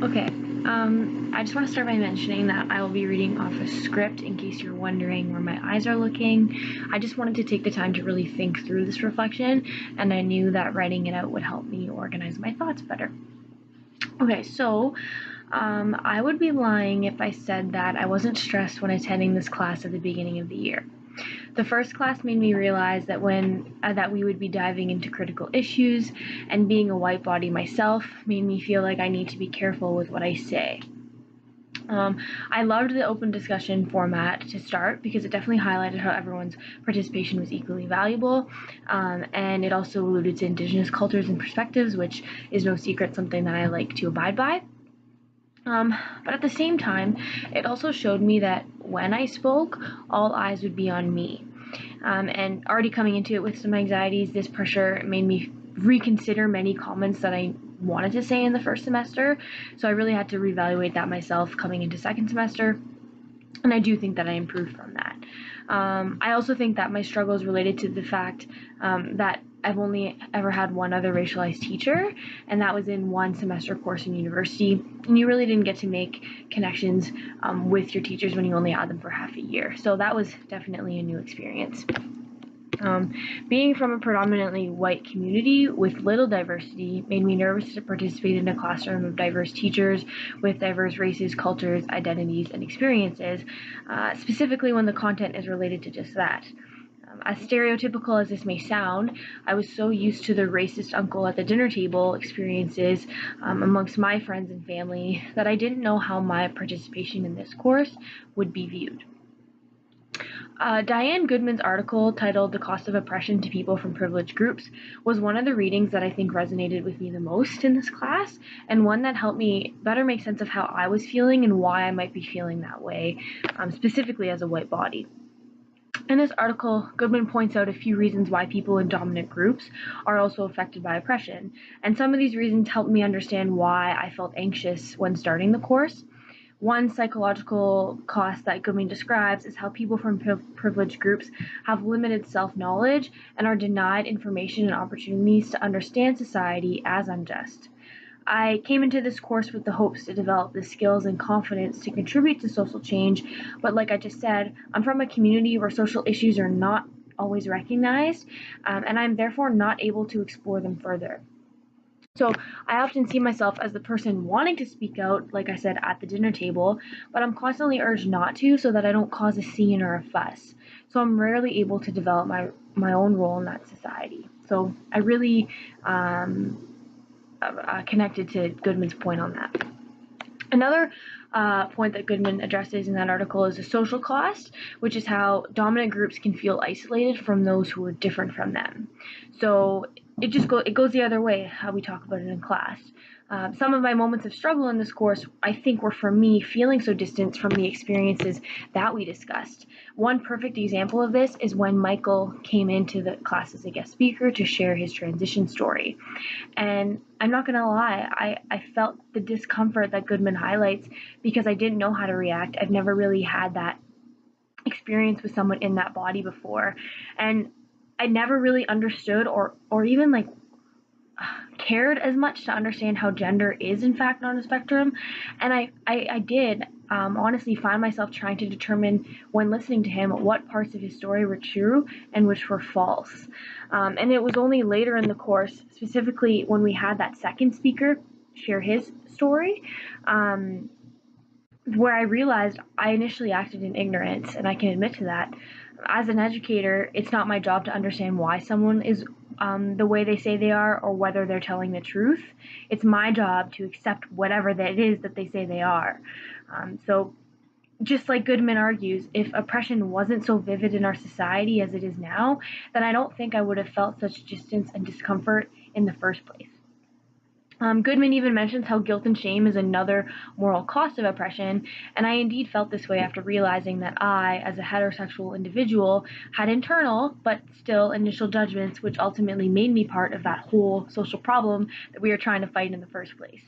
Okay, I just want to start by mentioning that I will be reading off a script in case you're wondering where my eyes are looking. I just wanted to take the time to really think through this reflection, and I knew that writing it out would help me organize my thoughts better. Okay, so I would be lying if I said that I wasn't stressed when attending this class at the beginning of the year. The first class made me realize that that we would be diving into critical issues, and being a white body myself made me feel like I need to be careful with what I say. I loved the open discussion format to start because it definitely highlighted how everyone's participation was equally valuable, and it also alluded to Indigenous cultures and perspectives, which is no secret something that I like to abide by. But at the same time, it also showed me that when I spoke, all eyes would be on me. And already coming into it with some anxieties, this pressure made me reconsider many comments that I wanted to say in the first semester. So I really had to reevaluate that myself coming into second semester. And I do think that I improved from that. I also think that my struggle is related to the fact that I've only ever had one other racialized teacher, and that was in one semester course in university. And you really didn't get to make connections with your teachers when you only had them for half a year. So that was definitely a new experience. Being from a predominantly white community with little diversity made me nervous to participate in a classroom of diverse teachers with diverse races, cultures, identities, and experiences, specifically when the content is related to just that. As stereotypical as this may sound, I was so used to the racist uncle at the dinner table experiences amongst my friends and family that I didn't know how my participation in this course would be viewed. Diane Goodman's article titled "The Cost of Oppression to People from Privileged Groups" was one of the readings that I think resonated with me the most in this class, and one that helped me better make sense of how I was feeling and why I might be feeling that way, specifically as a white body. In this article, Goodman points out a few reasons why people in dominant groups are also affected by oppression, and some of these reasons helped me understand why I felt anxious when starting the course. One psychological cost that Goodman describes is how people from privileged groups have limited self-knowledge and are denied information and opportunities to understand society as unjust. I came into this course with the hopes to develop the skills and confidence to contribute to social change, but like I just said, I'm from a community where social issues are not always recognized, and I'm therefore not able to explore them further. So I often see myself as the person wanting to speak out, like I said, at the dinner table, but I'm constantly urged not to so that I don't cause a scene or a fuss. So I'm rarely able to develop my own role in that society. So I really connected to Goodman's point on that. Another point that Goodman addresses in that article is the social cost, which is how dominant groups can feel isolated from those who are different from them. So it goes the other way, how we talk about it in class. Some of my moments of struggle in this course, I think, were for me feeling so distant from the experiences that we discussed. One perfect example of this is when Michael came into the class as a guest speaker to share his transition story. And I'm not gonna lie, I felt the discomfort that Goodman highlights because I didn't know how to react. I've never really had that experience with someone in that body before. And I never really understood or even like cared as much to understand how gender is in fact on a spectrum. And I did honestly find myself trying to determine when listening to him what parts of his story were true and which were false. And it was only later in the course, specifically when we had that second speaker share his story, where I realized I initially acted in ignorance, and I can admit to that. As an educator, it's not my job to understand why someone is the way they say they are or whether they're telling the truth. It's my job to accept whatever that it is that they say they are. So just like Goodman argues, if oppression wasn't so vivid in our society as it is now, then I don't think I would have felt such distance and discomfort in the first place. Goodman even mentions how guilt and shame is another moral cost of oppression, and I indeed felt this way after realizing that I, as a heterosexual individual, had internal, but still initial judgments which ultimately made me part of that whole social problem that we are trying to fight in the first place.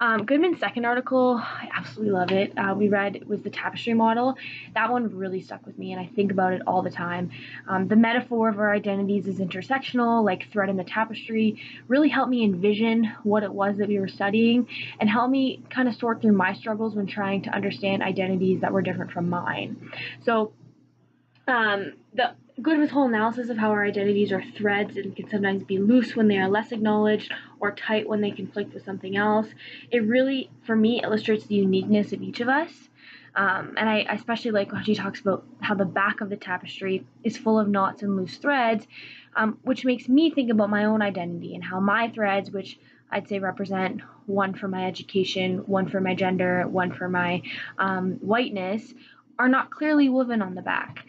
Goodman's second article, I absolutely love it. We read was the tapestry model. That one really stuck with me, and I think about it all the time. The metaphor of our identities is intersectional, like thread in the tapestry, really helped me envision what it was that we were studying, and helped me kind of sort through my struggles when trying to understand identities that were different from mine. So the Goodman's whole analysis of how our identities are threads and can sometimes be loose when they are less acknowledged or tight when they conflict with something else. It really, for me, illustrates the uniqueness of each of us. And I especially like when she talks about how the back of the tapestry is full of knots and loose threads, which makes me think about my own identity and how my threads, which I'd say represent one for my education, one for my gender, one for my whiteness, are not clearly woven on the back.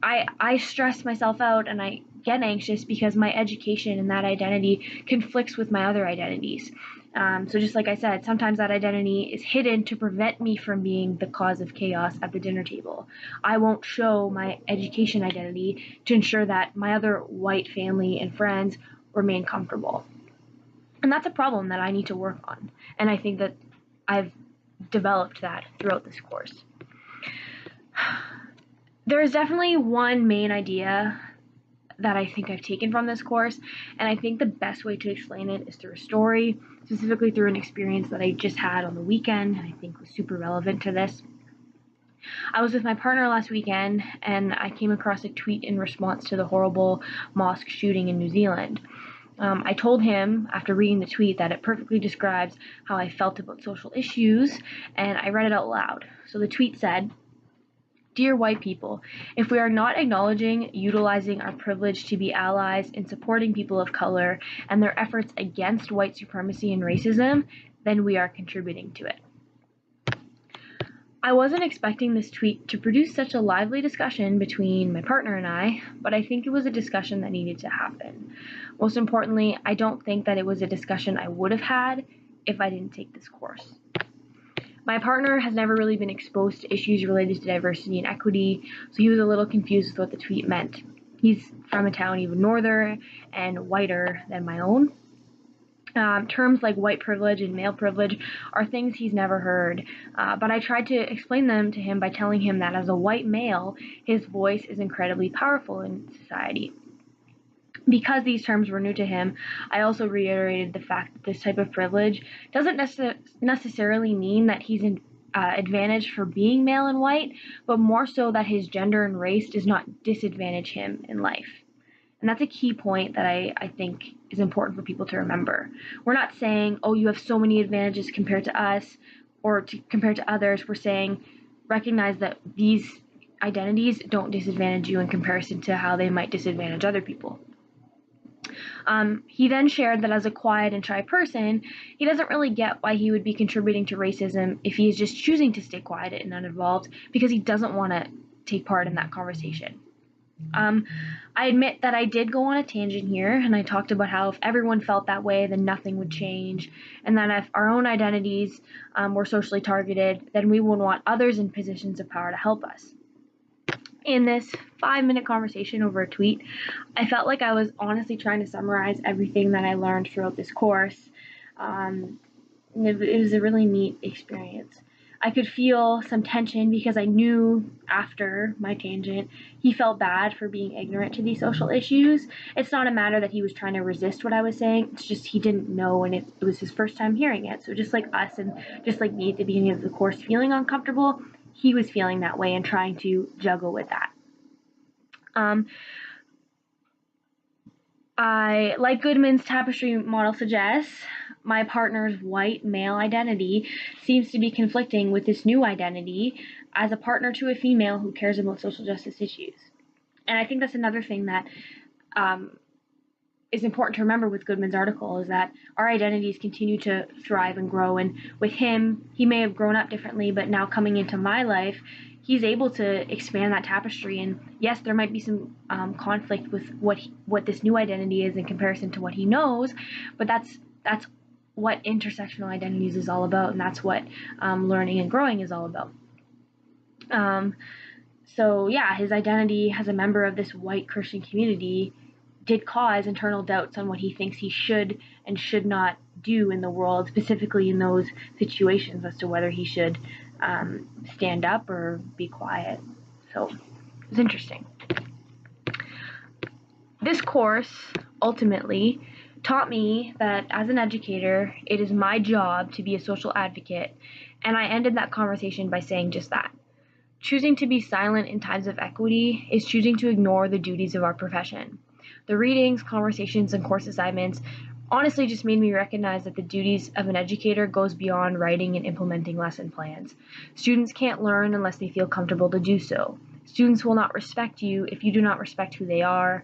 I stress myself out and I get anxious because my education and that identity conflicts with my other identities. So just like I said, sometimes that identity is hidden to prevent me from being the cause of chaos at the dinner table. I won't show my education identity to ensure that my other white family and friends remain comfortable. And that's a problem that I need to work on. And I think that I've developed that throughout this course. There is definitely one main idea that I think I've taken from this course, and I think the best way to explain it is through a story, specifically through an experience that I just had on the weekend, and I think was super relevant to this. I was with my partner last weekend, and I came across a tweet in response to the horrible mosque shooting in New Zealand. I told him after reading the tweet that it perfectly describes how I felt about social issues, and I read it out loud. So the tweet said, "Dear white people, if we are not acknowledging, utilizing our privilege to be allies in supporting people of color and their efforts against white supremacy and racism, then we are contributing to it." I wasn't expecting this tweet to produce such a lively discussion between my partner and I, but I think it was a discussion that needed to happen. Most importantly, I don't think that it was a discussion I would have had if I didn't take this course. My partner has never really been exposed to issues related to diversity and equity, so he was a little confused with what the tweet meant. He's from a town even norther and whiter than my own. Terms like white privilege and male privilege are things he's never heard, but I tried to explain them to him by telling him that as a white male, his voice is incredibly powerful in society. Because these terms were new to him, I also reiterated the fact that this type of privilege doesn't necessarily mean that he's advantaged for being male and white, but more so that his gender and race does not disadvantage him in life. And that's a key point that I think is important for people to remember. We're not saying, oh, you have so many advantages compared to us or compared to others. We're saying recognize that these identities don't disadvantage you in comparison to how they might disadvantage other people. He then shared that as a quiet and shy person, he doesn't really get why he would be contributing to racism if he is just choosing to stay quiet and uninvolved because he doesn't want to take part in that conversation. I admit that I did go on a tangent here, and I talked about how if everyone felt that way, then nothing would change, and that if our own identities were socially targeted, then we would want others in positions of power to help us. In this 5-minute conversation over a tweet, I felt like I was honestly trying to summarize everything that I learned throughout this course. It was a really neat experience. I could feel some tension because I knew after my tangent, he felt bad for being ignorant to these social issues. It's not a matter that he was trying to resist what I was saying. It's just he didn't know, and it was his first time hearing it. So just like us and just like me at the beginning of the course feeling uncomfortable, he was feeling that way and trying to juggle with that. Like Goodman's tapestry model suggests, my partner's white male identity seems to be conflicting with this new identity as a partner to a female who cares about social justice issues. And I think that's another thing that is important to remember with Goodman's article is that our identities continue to thrive and grow. And with him, he may have grown up differently, but now coming into my life, he's able to expand that tapestry. And yes, there might be some conflict with what this new identity is in comparison to what he knows, but that's what intersectional identities is all about, and that's what learning and growing is all about. So yeah, his identity as a member of this white Christian community did cause internal doubts on what he thinks he should and should not do in the world, specifically in those situations as to whether he should stand up or be quiet. So it was interesting. This course ultimately taught me that as an educator, it is my job to be a social advocate, and I ended that conversation by saying just that. Choosing to be silent in times of equity is choosing to ignore the duties of our profession. The readings, conversations, and course assignments honestly just made me recognize that the duties of an educator goes beyond writing and implementing lesson plans. Students can't learn unless they feel comfortable to do so. Students will not respect you if you do not respect who they are.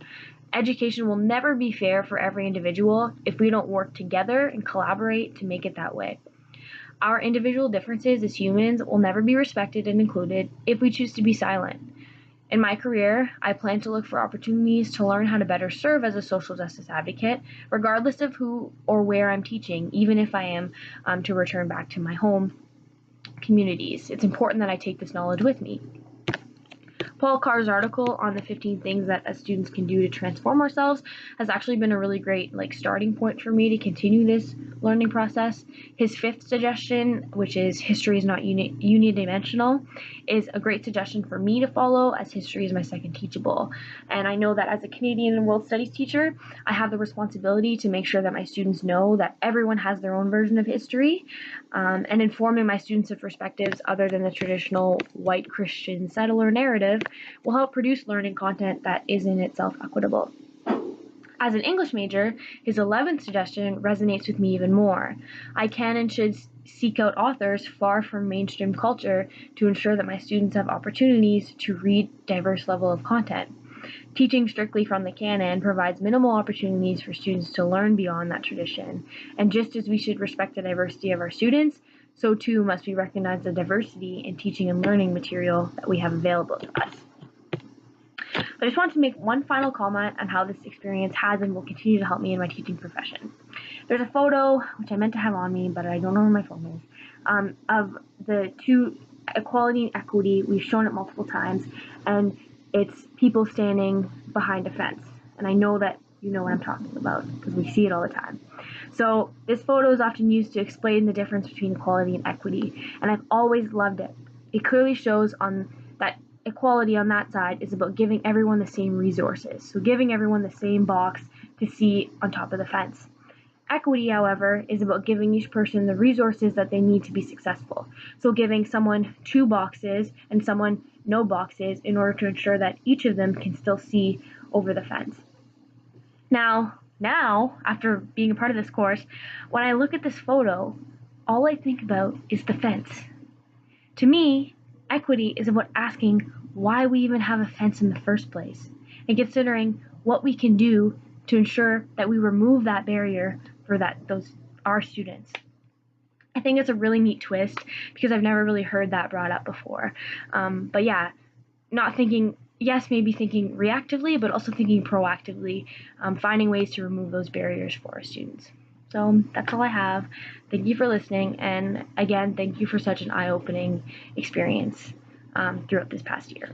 Education will never be fair for every individual if we don't work together and collaborate to make it that way. Our individual differences as humans will never be respected and included if we choose to be silent. In my career, I plan to look for opportunities to learn how to better serve as a social justice advocate, regardless of who or where I'm teaching, even if I am to return back to my home communities. It's important that I take this knowledge with me. Paul Carr's article on the 15 things that as students can do to transform ourselves has actually been a really great starting point for me to continue this learning process. His 5th suggestion, which is history is not unidimensional, is a great suggestion for me to follow, as history is my second teachable. And I know that as a Canadian and World Studies teacher, I have the responsibility to make sure that my students know that everyone has their own version of history, and informing my students of perspectives other than the traditional white Christian settler narrative will help produce learning content that is in itself equitable. As an English major, his 11th suggestion resonates with me even more. I can and should seek out authors far from mainstream culture to ensure that my students have opportunities to read diverse level of content. Teaching strictly from the canon provides minimal opportunities for students to learn beyond that tradition. And just as we should respect the diversity of our students, so too must we recognize the diversity in teaching and learning material that we have available to us. But I just wanted to make one final comment on how this experience has and will continue to help me in my teaching profession. There's a photo, which I meant to have on me, but I don't know where my phone is, of the two, equality and equity. We've shown it multiple times, and it's people standing behind a fence. And I know that you know what I'm talking about, because we see it all the time. So this photo is often used to explain the difference between equality and equity, and I've always loved it. It clearly shows on that equality on that side is about giving everyone the same resources, so giving everyone the same box to see on top of the fence. Equity, however, is about giving each person the resources that they need to be successful, so giving someone 2 boxes and someone no boxes in order to ensure that each of them can still see over the fence. Now, after being a part of this course, when I look at this photo, all I think about is the fence. To me, equity is about asking why we even have a fence in the first place, and considering what we can do to ensure that we remove that barrier for our students. I think it's a really neat twist because I've never really heard that brought up before. But yeah, maybe thinking reactively, but also thinking proactively, finding ways to remove those barriers for our students. So that's all I have. Thank you for listening, and again, thank you for such an eye-opening experience throughout this past year.